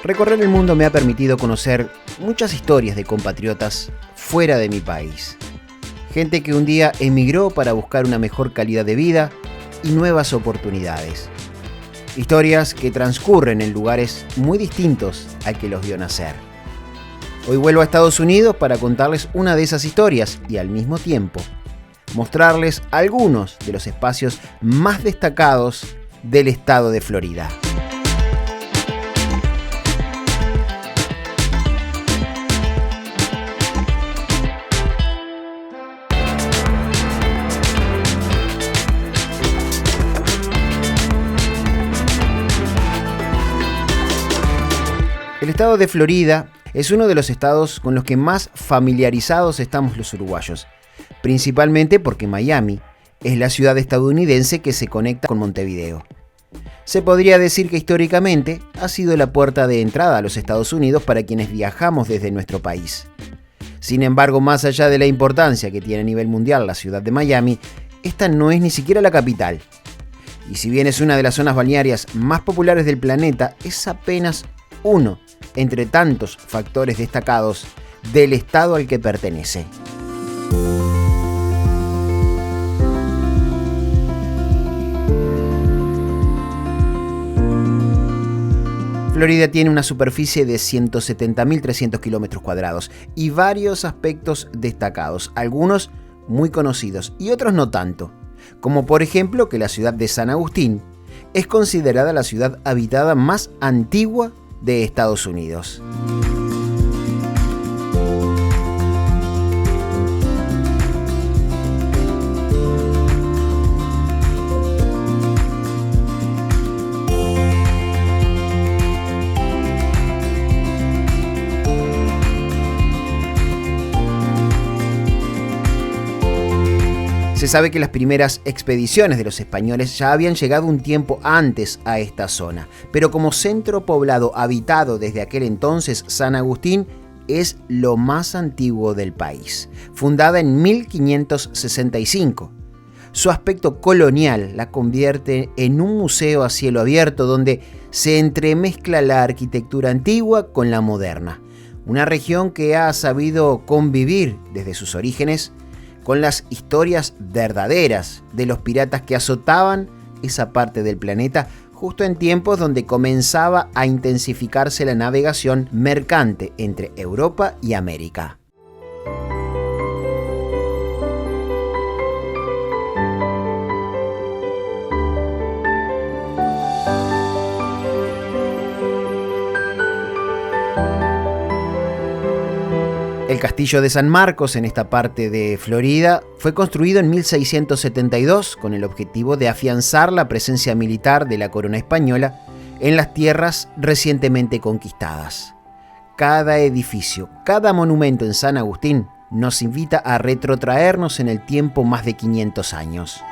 Recorrer el mundo me ha permitido conocer muchas historias de compatriotas fuera de mi país. Gente que un día emigró para buscar una mejor calidad de vida y nuevas oportunidades. Historias que transcurren en lugares muy distintos al que los vio nacer. Hoy vuelvo a Estados Unidos para contarles una de esas historias y al mismo tiempo mostrarles algunos de los espacios más destacados del estado de Florida. El estado de Florida es uno de los estados con los que más familiarizados estamos los uruguayos, principalmente porque Miami es la ciudad estadounidense que se conecta con Montevideo. Se podría decir que históricamente ha sido la puerta de entrada a los Estados Unidos para quienes viajamos desde nuestro país. Sin embargo, más allá de la importancia que tiene a nivel mundial la ciudad de Miami, esta no es ni siquiera la capital. Y si bien es una de las zonas balnearias más populares del planeta, es apenas uno entre tantos factores destacados del estado al que pertenece. Florida tiene una superficie de 170.300 kilómetros cuadrados y varios aspectos destacados, algunos muy conocidos y otros no tanto, como por ejemplo que la ciudad de San Agustín es considerada la ciudad habitada más antigua de Estados Unidos. Se sabe que las primeras expediciones de los españoles ya habían llegado un tiempo antes a esta zona, pero como centro poblado habitado desde aquel entonces, San Agustín es lo más antiguo del país, fundada en 1565. Su aspecto colonial la convierte en un museo a cielo abierto donde se entremezcla la arquitectura antigua con la moderna, una región que ha sabido convivir desde sus orígenes con las historias verdaderas de los piratas que azotaban esa parte del planeta justo en tiempos donde comenzaba a intensificarse la navegación mercante entre Europa y América. El castillo de San Marcos, en esta parte de Florida, fue construido en 1672 con el objetivo de afianzar la presencia militar de la corona española en las tierras recientemente conquistadas. Cada edificio, cada monumento en San Agustín nos invita a retrotraernos en el tiempo más de 500 años.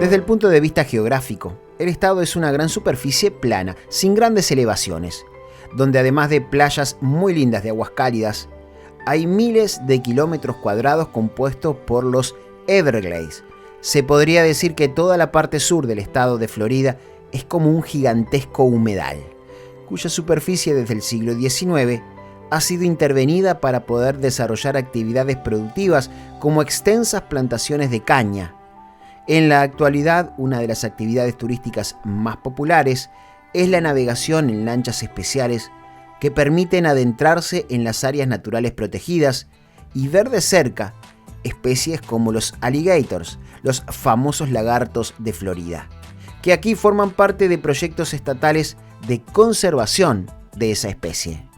Desde el punto de vista geográfico, el estado es una gran superficie plana, sin grandes elevaciones, donde además de playas muy lindas de aguas cálidas, hay miles de kilómetros cuadrados compuestos por los Everglades. Se podría decir que toda la parte sur del estado de Florida es como un gigantesco humedal, cuya superficie desde el siglo XIX ha sido intervenida para poder desarrollar actividades productivas como extensas plantaciones de caña. En la actualidad, una de las actividades turísticas más populares es la navegación en lanchas especiales que permiten adentrarse en las áreas naturales protegidas y ver de cerca especies como los alligators, los famosos lagartos de Florida, que aquí forman parte de proyectos estatales de conservación de esa especie.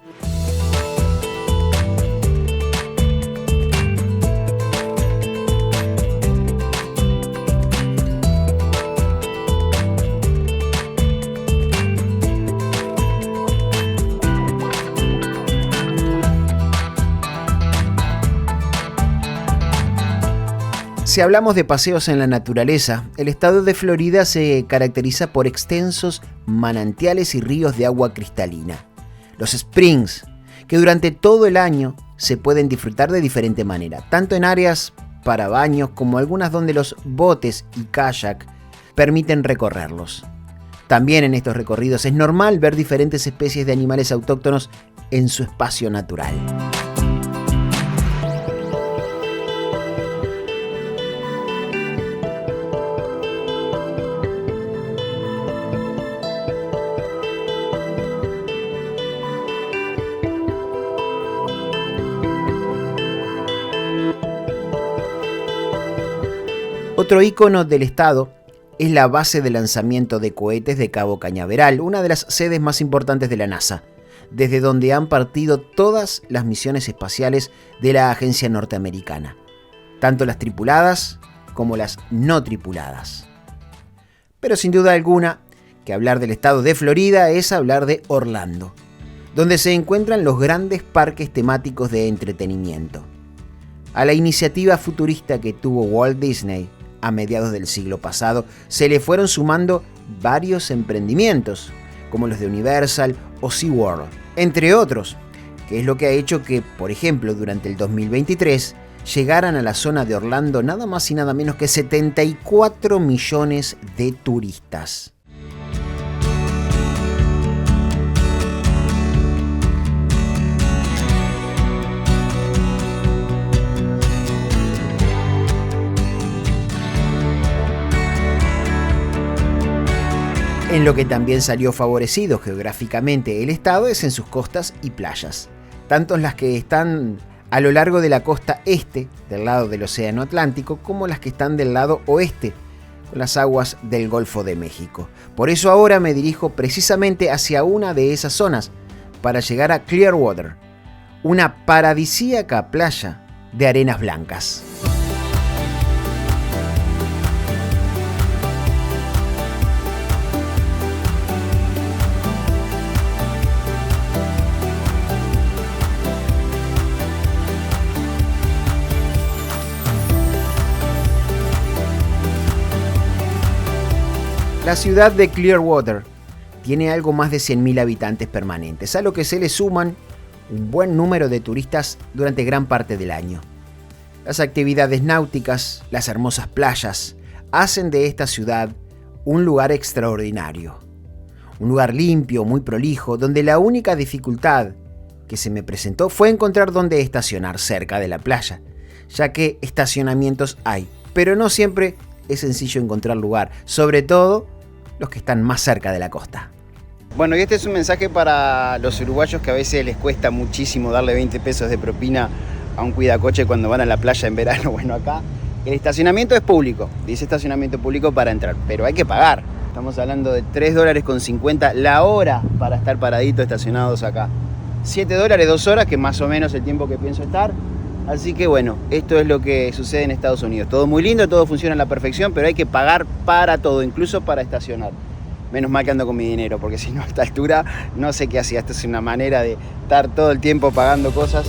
Si hablamos de paseos en la naturaleza, el estado de Florida se caracteriza por extensos manantiales y ríos de agua cristalina. los springs, que durante todo el año se pueden disfrutar de diferente manera, tanto en áreas para baños como algunas donde los botes y kayak permiten recorrerlos. También en estos recorridos es normal ver diferentes especies de animales autóctonos en su espacio natural. Otro ícono del estado es la base de lanzamiento de cohetes de Cabo Cañaveral, una de las sedes más importantes de la NASA, desde donde han partido todas las misiones espaciales de la agencia norteamericana, tanto las tripuladas como las no tripuladas. Pero sin duda alguna, que hablar del estado de Florida es hablar de Orlando, donde se encuentran los grandes parques temáticos de entretenimiento. A la iniciativa futurista que tuvo Walt Disney a mediados del siglo pasado, se le fueron sumando varios emprendimientos, como los de Universal o SeaWorld, entre otros, que es lo que ha hecho que, por ejemplo, durante el 2023, llegaran a la zona de Orlando nada más y nada menos que 74 millones de turistas. En lo que también salió favorecido geográficamente el estado es en sus costas y playas, tanto las que están a lo largo de la costa este, del lado del Océano Atlántico, como las que están del lado oeste, con las aguas del Golfo de México. Por eso ahora me dirijo precisamente hacia una de esas zonas, para llegar a Clearwater, una paradisíaca playa de arenas blancas. La ciudad de Clearwater tiene algo más de 100.000 habitantes permanentes, a lo que se le suman un buen número de turistas durante gran parte del año. Las actividades náuticas, las hermosas playas, hacen de esta ciudad un lugar extraordinario. Un lugar limpio, muy prolijo, donde la única dificultad que se me presentó fue encontrar dónde estacionar cerca de la playa, ya que estacionamientos hay, pero no siempre es sencillo encontrar lugar, sobre todo los que están más cerca de la costa. Bueno, y este es un mensaje para los uruguayos que a veces les cuesta muchísimo darle 20 pesos de propina a un cuidacoche cuando van a la playa en verano. Bueno, acá el estacionamiento es público, dice estacionamiento público para entrar, pero hay que pagar. Estamos hablando de $3.50 la hora para estar paraditos estacionados acá. $7, 2 horas, que más o menos el tiempo que pienso estar. Así que bueno, esto es lo que sucede en Estados Unidos. Todo muy lindo, todo funciona a la perfección, pero hay que pagar para todo, incluso para estacionar. Menos mal que ando con mi dinero, porque si no a esta altura no sé qué hacía. Esta es una manera de estar todo el tiempo pagando cosas.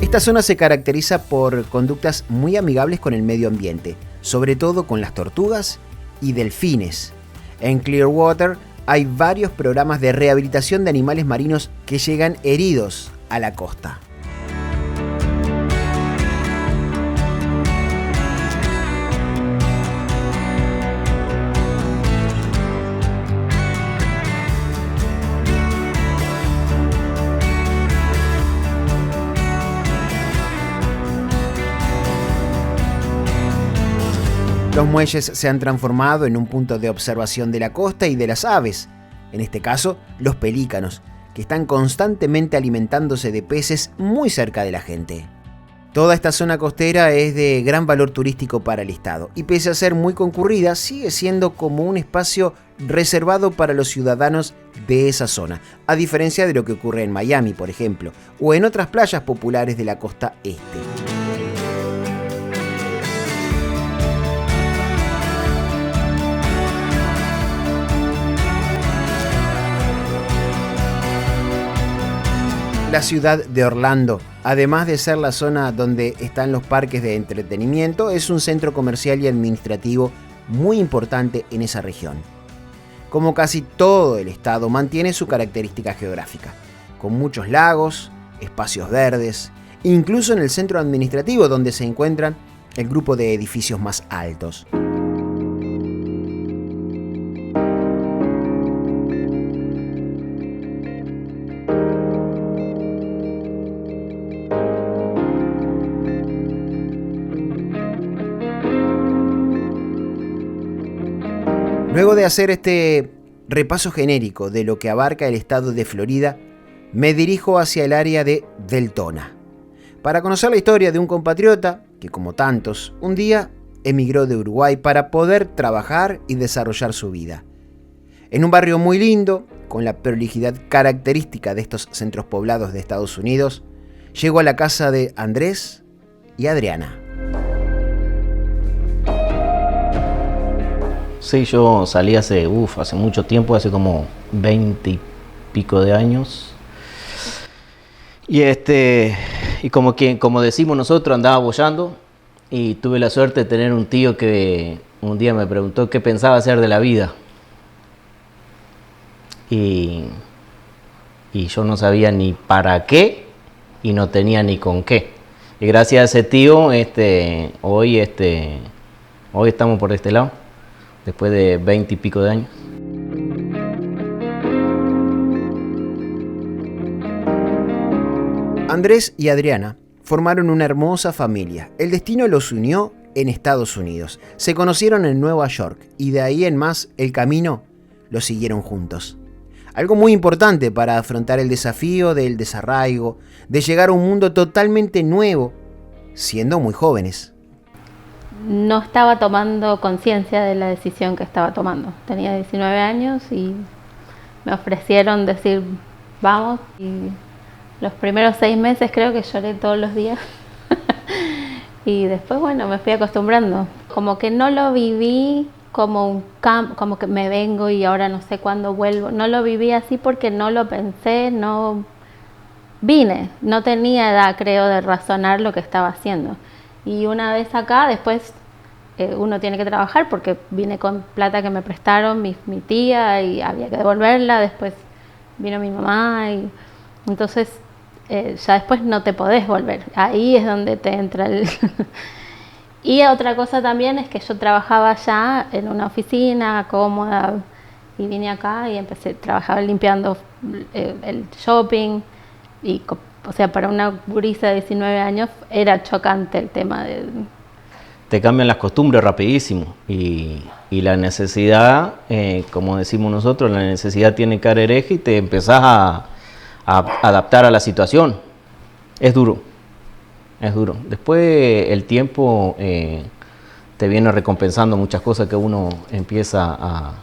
Esta zona se caracteriza por conductas muy amigables con el medio ambiente, sobre todo con las tortugas y delfines. En Clearwater hay varios programas de rehabilitación de animales marinos que llegan heridos a la costa. Los muelles se han transformado en un punto de observación de la costa y de las aves, en este caso los pelícanos, que están constantemente alimentándose de peces muy cerca de la gente. Toda esta zona costera es de gran valor turístico para el estado y pese a ser muy concurrida, sigue siendo como un espacio reservado para los ciudadanos de esa zona, a diferencia de lo que ocurre en Miami, por ejemplo, o en otras playas populares de la costa este. La ciudad de Orlando, además de ser la zona donde están los parques de entretenimiento, es un centro comercial y administrativo muy importante en esa región. Como casi todo el estado, mantiene su característica geográfica, con muchos lagos, espacios verdes, incluso en el centro administrativo donde se encuentran el grupo de edificios más altos. Luego de hacer este repaso genérico de lo que abarca el estado de Florida, me dirijo hacia el área de Deltona, para conocer la historia de un compatriota que, como tantos, un día emigró de Uruguay para poder trabajar y desarrollar su vida. En un barrio muy lindo, con la prolijidad característica de estos centros poblados de Estados Unidos, llegó a la casa de Andrés y Adriana. Sí, yo salí hace mucho tiempo, hace como 20 y pico de años. Y como decimos nosotros, andaba boyando y tuve la suerte de tener un tío que un día me preguntó qué pensaba hacer de la vida. Y yo no sabía ni para qué y no tenía ni con qué. Y gracias a ese tío, hoy estamos por este lado, después de 20 y pico de años. Andrés y Adriana formaron una hermosa familia. El destino los unió en Estados Unidos. Se conocieron en Nueva York y de ahí en más el camino lo siguieron juntos. Algo muy importante para afrontar el desafío del desarraigo, de llegar a un mundo totalmente nuevo, siendo muy jóvenes. No estaba tomando conciencia de la decisión que estaba tomando. Tenía 19 años y me ofrecieron decir vamos, y los primeros 6 meses creo que lloré todos los días. Y después, bueno, me fui acostumbrando. Como que no lo viví como como que me vengo y ahora no sé cuándo vuelvo. No lo viví así porque no lo pensé, no vine. No tenía edad, creo, de razonar lo que estaba haciendo. Y una vez acá, después uno tiene que trabajar porque vine con plata que me prestaron mi tía y había que devolverla. Después vino mi mamá y entonces ya después no te podés volver. Ahí es donde te entra el... Y otra cosa también es que yo trabajaba ya en una oficina cómoda y vine acá y trabajaba limpiando el shopping y o sea, para una gurisa de 19 años era chocante el tema de... Te cambian las costumbres rapidísimo y la necesidad, como decimos nosotros, la necesidad tiene cara hereje y te empezás a adaptar a la situación. Es duro. Después el tiempo te viene recompensando muchas cosas que uno empieza a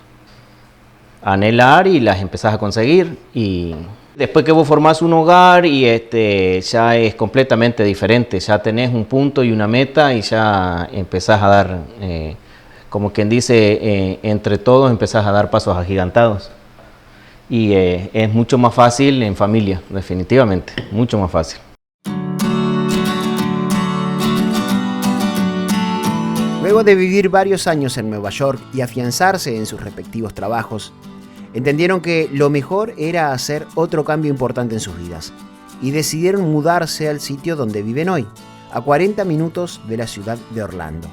anhelar y las empezás a conseguir. Y después que vos formás un hogar y ya es completamente diferente, ya tenés un punto y una meta y ya empezás a dar, como quien dice, entre todos empezás a dar pasos agigantados. Y es mucho más fácil en familia, definitivamente, mucho más fácil. Luego de vivir varios años en Nueva York y afianzarse en sus respectivos trabajos, entendieron que lo mejor era hacer otro cambio importante en sus vidas y decidieron mudarse al sitio donde viven hoy, a 40 minutos de la ciudad de Orlando.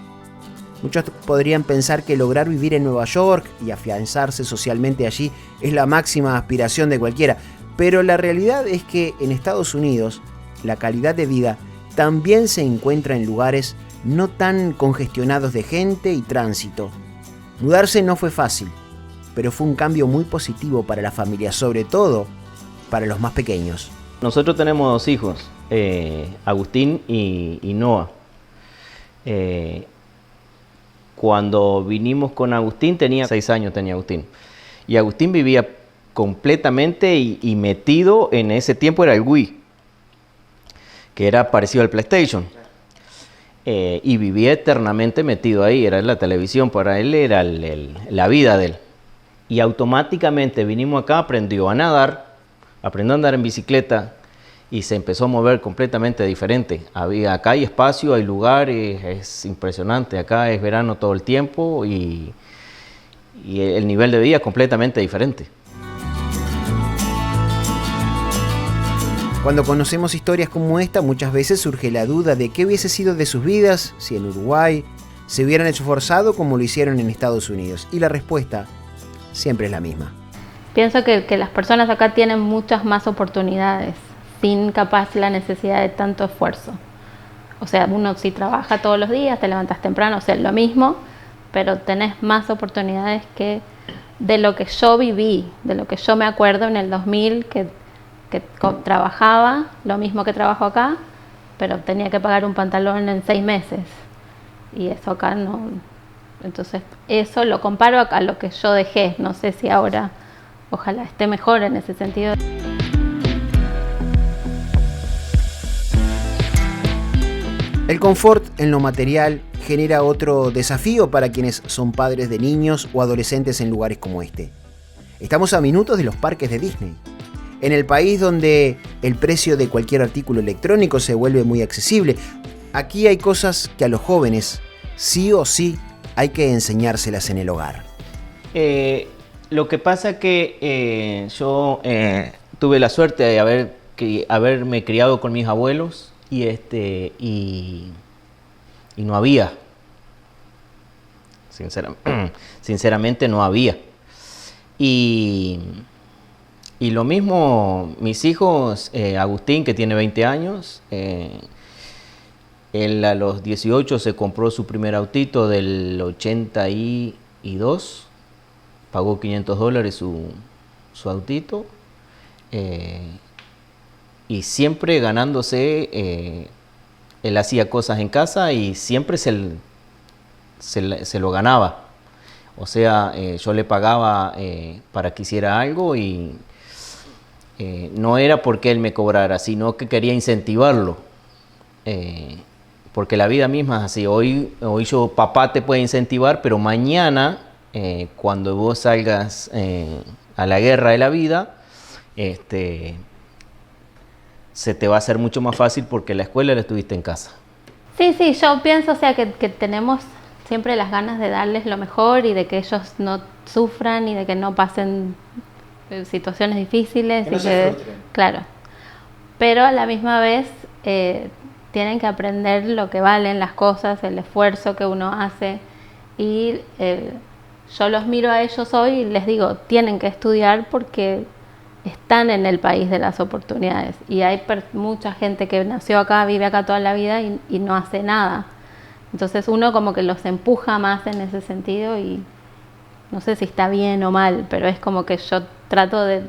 Muchos podrían pensar que lograr vivir en Nueva York y afianzarse socialmente allí es la máxima aspiración de cualquiera, pero la realidad es que en Estados Unidos la calidad de vida también se encuentra en lugares no tan congestionados de gente y tránsito. Mudarse no fue fácil, pero fue un cambio muy positivo para la familia, sobre todo para los más pequeños. Nosotros tenemos 2 hijos, Agustín y Noah. Cuando vinimos con Agustín, tenía 6 años, tenía Agustín. Y Agustín vivía completamente y metido, en ese tiempo era el Wii, que era parecido al PlayStation. Y vivía eternamente metido ahí, era la televisión, para él era la vida de él. Y automáticamente vinimos acá, aprendió a nadar, aprendió a andar en bicicleta y se empezó a mover completamente diferente. Acá hay espacio, hay lugares, es impresionante, acá es verano todo el tiempo y el nivel de vida es completamente diferente. Cuando conocemos historias como esta, muchas veces surge la duda de qué hubiese sido de sus vidas si en Uruguay se hubieran esforzado como lo hicieron en Estados Unidos. Y la respuesta siempre es la misma. Pienso que las personas acá tienen muchas más oportunidades, sin capaz la necesidad de tanto esfuerzo. O sea, uno si trabaja todos los días, te levantas temprano, o sea, lo mismo, pero tenés más oportunidades que de lo que yo viví, de lo que yo me acuerdo en el 2000, que trabajaba, lo mismo que trabajo acá, pero tenía que pagar un pantalón en 6 meses. Y eso acá no. Entonces, eso lo comparo a lo que yo dejé. No sé si ahora, ojalá esté mejor en ese sentido. El confort en lo material genera otro desafío para quienes son padres de niños o adolescentes en lugares como este. Estamos a minutos de los parques de Disney. En el país donde el precio de cualquier artículo electrónico se vuelve muy accesible, aquí hay cosas que a los jóvenes sí o sí hay que enseñárselas en el hogar. Lo que pasa que yo tuve la suerte de haberme criado con mis abuelos y no había. Sinceramente no había. Y lo mismo, mis hijos, Agustín, que tiene 20 años, él a los 18 se compró su primer autito del 82, pagó $500 su autito, y siempre ganándose, él hacía cosas en casa y siempre se lo ganaba. O sea, yo le pagaba para que hiciera algo y no era porque él me cobrara, sino que quería incentivarlo. Porque la vida misma es así. Hoy papá te puede incentivar, pero mañana, cuando vos salgas a la guerra de la vida, se te va a hacer mucho más fácil porque la escuela la estuviste en casa. Sí, yo pienso, o sea, que tenemos siempre las ganas de darles lo mejor y de que ellos no sufran y de que no pasen situaciones difíciles. Que no se frustren. Claro. Pero a la misma vez tienen que aprender lo que valen las cosas, el esfuerzo que uno hace. Y yo los miro a ellos hoy y les digo, tienen que estudiar porque están en el país de las oportunidades. Y hay mucha gente que nació acá, vive acá toda la vida y no hace nada. Entonces uno como que los empuja más en ese sentido y no sé si está bien o mal, pero es como que yo trato de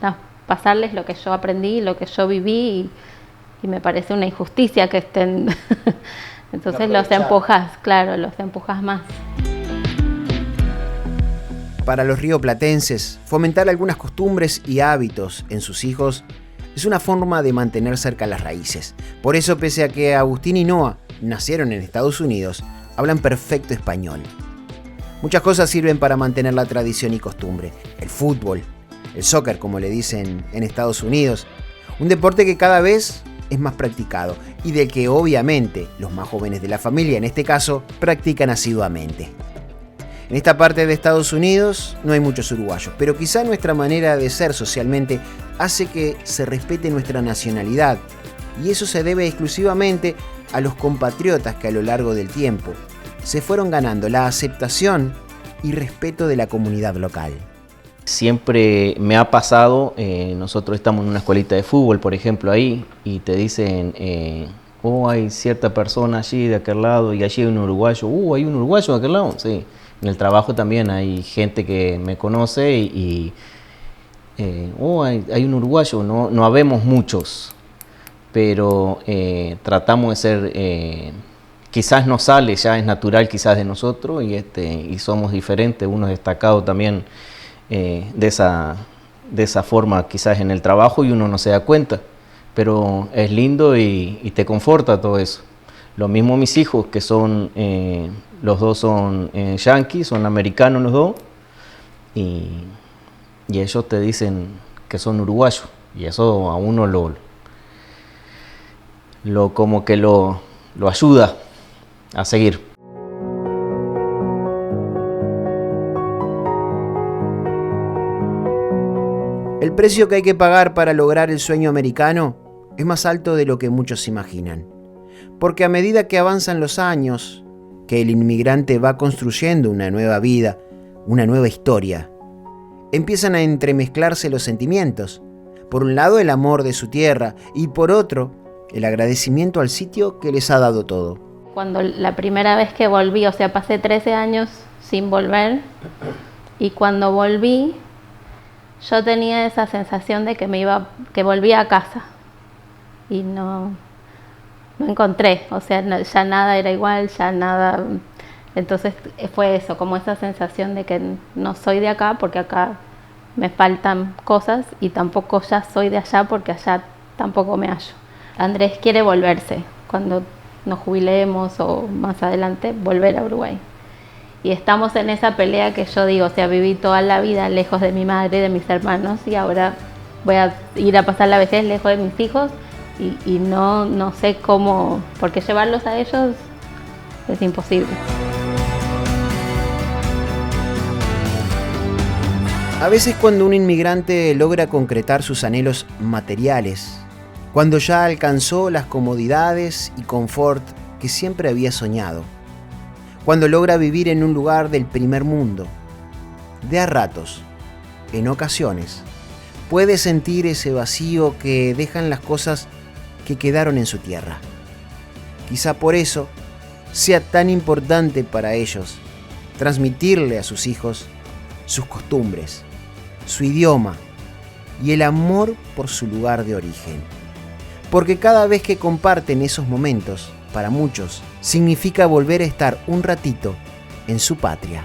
traspasarles lo que yo aprendí, lo que yo viví y me parece una injusticia que estén... Entonces los empujas, claro, los empujas más. Para los rioplatenses, fomentar algunas costumbres y hábitos en sus hijos es una forma de mantener cerca las raíces. Por eso, pese a que Agustín y Noah nacieron en Estados Unidos, hablan perfecto español. Muchas cosas sirven para mantener la tradición y costumbre. El fútbol, el soccer, como le dicen en Estados Unidos, un deporte que cada vez es más practicado y del que obviamente los más jóvenes de la familia, en este caso, practican asiduamente. En esta parte de Estados Unidos no hay muchos uruguayos, pero quizá nuestra manera de ser socialmente hace que se respete nuestra nacionalidad, y eso se debe exclusivamente a los compatriotas que a lo largo del tiempo se fueron ganando la aceptación y respeto de la comunidad local. Siempre me ha pasado, nosotros estamos en una escuelita de fútbol, por ejemplo, ahí, y te dicen, hay cierta persona allí de aquel lado, y allí hay un uruguayo, hay un uruguayo de aquel lado, sí. En el trabajo también hay gente que me conoce y hay un uruguayo, no habemos muchos, pero tratamos de ser, quizás nos sale, ya es natural quizás de nosotros y somos diferentes, uno es destacado también de esa forma quizás en el trabajo y uno no se da cuenta, pero es lindo y te conforta todo eso. Lo mismo mis hijos, que son, los dos son yanquis, son americanos los dos, y ellos te dicen que son uruguayos, y eso a uno como que lo ayuda a seguir. El precio que hay que pagar para lograr el sueño americano es más alto de lo que muchos imaginan. Porque a medida que avanzan los años, que el inmigrante va construyendo una nueva vida, una nueva historia, empiezan a entremezclarse los sentimientos. Por un lado, el amor de su tierra y por otro, el agradecimiento al sitio que les ha dado todo. Cuando la primera vez que volví, o sea, pasé 13 años sin volver, y cuando volví, yo tenía esa sensación de que volvía a casa y no encontré, o sea, ya nada era igual, ya nada. Entonces fue eso, como esa sensación de que no soy de acá porque acá me faltan cosas, y tampoco ya soy de allá porque allá tampoco me hallo. Andrés quiere volverse, cuando nos jubilemos o más adelante, volver a Uruguay. Y estamos en esa pelea que yo digo, o sea, viví toda la vida lejos de mi madre, de mis hermanos, y ahora voy a ir a pasar la vejez lejos de mis hijos, y no sé cómo, porque llevarlos a ellos es imposible. A veces cuando un inmigrante logra concretar sus anhelos materiales, cuando ya alcanzó las comodidades y confort que siempre había soñado, cuando logra vivir en un lugar del primer mundo, de a ratos, en ocasiones, puede sentir ese vacío que dejan las cosas que quedaron en su tierra. Quizá por eso sea tan importante para ellos transmitirle a sus hijos sus costumbres, su idioma y el amor por su lugar de origen. Porque cada vez que comparten esos momentos, para muchos, significa volver a estar un ratito en su patria.